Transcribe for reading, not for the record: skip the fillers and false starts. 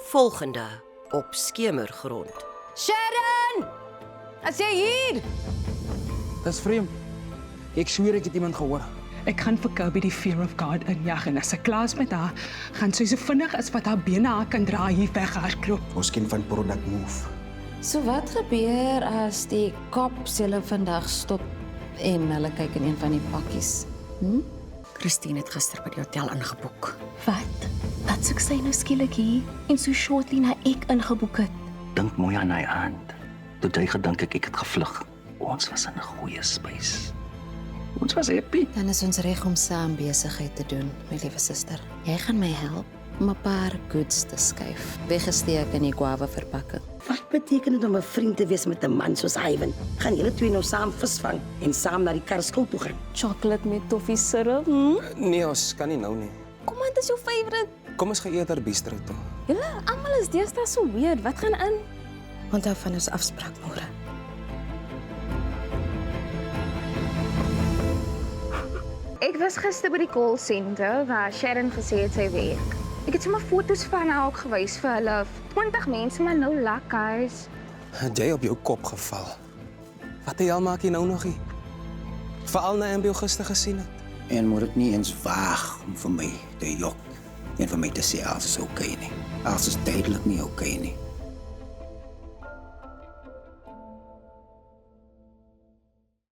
Volgende op Skemergrond. Sharon! As jy hier? Dis vreemd. Ek sweer ek het iemand gehoor. Ek gaan vir Kirby die fear of God injag en as ek klaar is met haar, gaan sy so vinnig as wat haar bene haar kan dra hier weghardloop. Ons ken van product move. So wat gebeur as die cops hulle vandag stop en hulle kyk in een van die pakkies? Christine het gister by die hotel ingeboek. Wat? Dat suk sy nou skielik hier en so shortly na ek ingeboek het. Dink mooi aan hy aand. Toe jy gedink ek het gevlug. Ons was in 'n goeie spys. Ons was happy. Dan is ons reg om saam besigheid te doen, my liewe suster. Jy gaan my help om 'n paar goods te skuif. Weggesteek in die guava verpakking. Wat beteken dit om 'n vriend te wees met 'n man soos Ivan? Gaan julle twee nou saam visvang en saam na die karskool toe gaan? Chocolate met toffee syrup. Nee, ons kan nie nou nie. Kom aan, dit is jou favorite. Kom ons gaan eerder bistro toe. Julle almal is deesdae so weird. Wat gaan in? Onthou van ons afspraak môre. Ek was gister by die call center waar Sharon gesê het sy werk. Ek het sommer foto's van haar ook gewys vir hulle. 20 mense, maar nou lakkers. Het jy op jou kop geval? Wat die hel maak jy nou nog hier? Veral na Ambio gister gesien het. En moet dit nie eens waag om vir my te jok en vir my te sê alles is okay nie. Alles is duidelik nie okay nie.